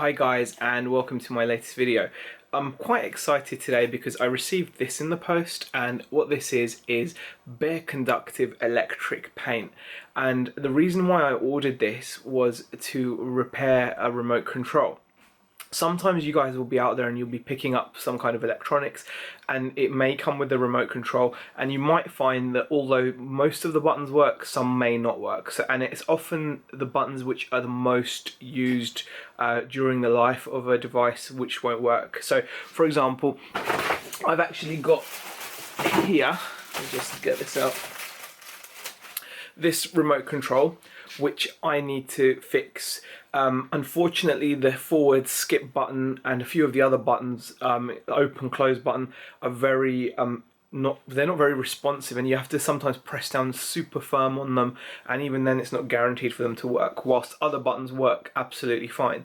Hi guys, and welcome to my latest video. I'm quite excited today because I received this in the post, and what this is bare conductive electric paint. And the reason why I ordered this was to repair a remote control. Sometimes you guys will be out there and you'll be picking up some kind of electronics and it may come with a remote control, and you might find that although most of the buttons work, some may not work. And it's often the buttons which are the most used during the life of a device which won't work. So for example, I've actually got here, let me just get this out, this remote control which I need to fix. Unfortunately, the forward skip button and a few of the other buttons, open close button, are very they're not very responsive, and you have to sometimes press down super firm on them, and even then it's not guaranteed for them to work, whilst other buttons work absolutely fine.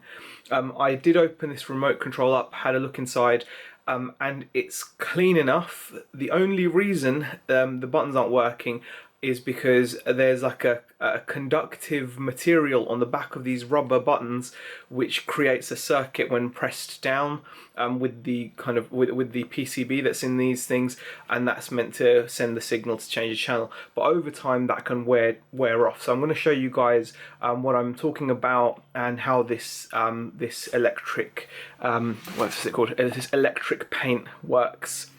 I did open this remote control up, had a look inside, and it's clean enough. The only reason the buttons aren't working is because there's like a conductive material on the back of these rubber buttons which creates a circuit when pressed down with the with the PCB that's in these things, and that's meant to send the signal to change the channel. But over time that can wear off. So I'm going to show you guys what I'm talking about and how this this electric what's it called? This electric paint works.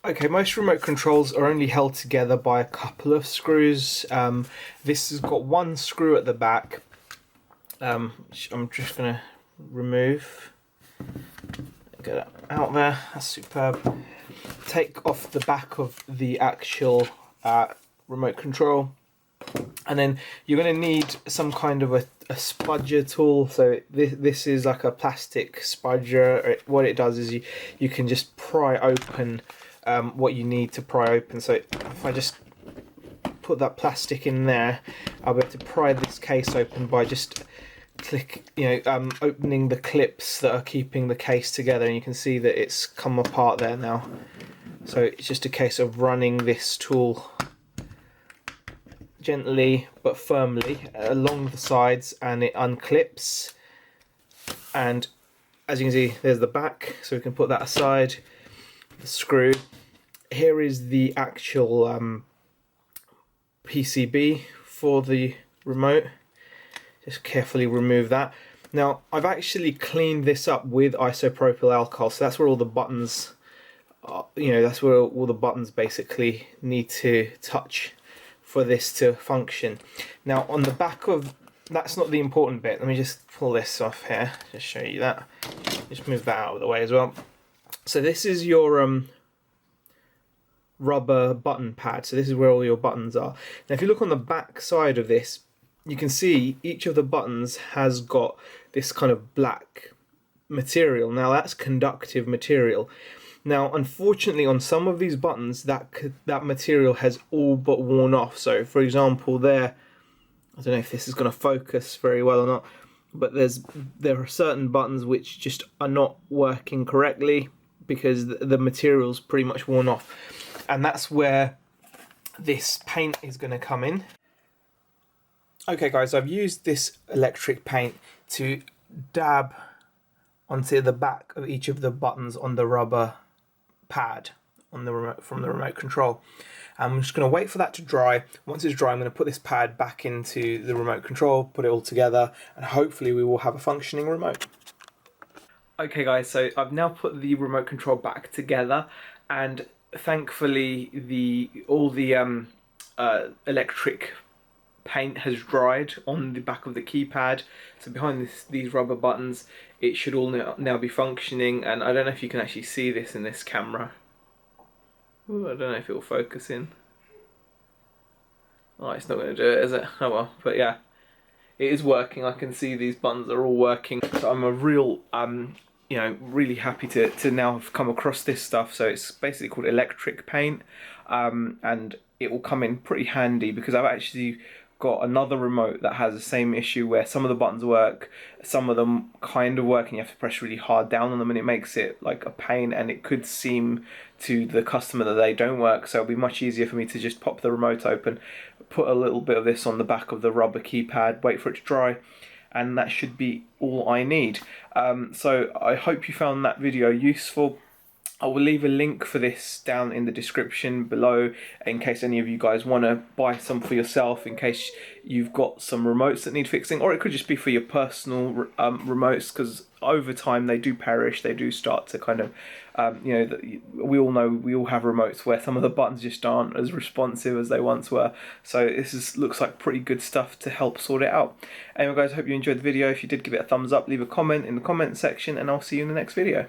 Okay, most remote controls are only held together by a couple of screws. This has got one screw at the back, which I'm just going to remove. Get that out there, that's superb. Take off the back of the actual remote control, and then you're going to need some kind of a spudger tool. So this is like a plastic spudger. What it does is you can just pry open what you need to pry open. So if I just put that plastic in there, I'll be able to pry this case open by just opening the clips that are keeping the case together, and you can see that it's come apart there now. So it's just a case of running this tool gently but firmly along the sides, and it unclips. And as you can see, there's the back, so we can put that aside. The screw. Here is the actual PCB for the remote. Just carefully remove that. Now I've actually cleaned this up with isopropyl alcohol, so that's where all the buttons are, that's where all the buttons basically need to touch for this to function. Now on the back of, that's not the important bit. Let me just pull this off here, just show you that. Just move that out of the way as well. So this is your rubber button pad. So this is where all your buttons are. Now if you look on the back side of this, you can see each of the buttons has got this kind of black material. Now that's conductive material. Now unfortunately on some of these buttons that material has all but worn off. So for example there, I don't know if this is going to focus very well or not, but there are certain buttons which just are not working correctly because the material's pretty much worn off, and that's where this paint is going to come in. Okay guys, I've used this electric paint to dab onto the back of each of the buttons on the rubber pad on the remote, from the remote control. I'm just going to wait for that to dry. Once it's dry, I'm going to put this pad back into the remote control, put it all together, and hopefully we will have a functioning remote. Okay guys, so I've now put the remote control back together, and thankfully all the electric paint has dried on the back of the keypad. So behind these rubber buttons, it should all now be functioning, and I don't know if you can actually see this in this camera. Ooh, I don't know if it will focus in. Oh, it's not going to do it, is it? Oh well, but yeah, it is working. I can see these buttons are all working. So I'm a real really happy to now have come across this stuff. So it's basically called electric paint, and it will come in pretty handy because I've actually got another remote that has the same issue where some of the buttons work, some of them kind of work, and you have to press really hard down on them, and it makes it like a pain, and it could seem to the customer that they don't work. So it'll be much easier for me to just pop the remote open, put a little bit of this on the back of the rubber keypad, wait for it to dry, and that should be all I need. So I hope you found that video useful. I will leave a link for this down in the description below in case any of you guys want to buy some for yourself, in case you've got some remotes that need fixing, or it could just be for your personal remotes, because over time they do perish, they do start to kind of, we all know, we all have remotes where some of the buttons just aren't as responsive as they once were. So looks like pretty good stuff to help sort it out. Anyway guys, I hope you enjoyed the video. If you did, give it a thumbs up, leave a comment in the comment section, and I'll see you in the next video.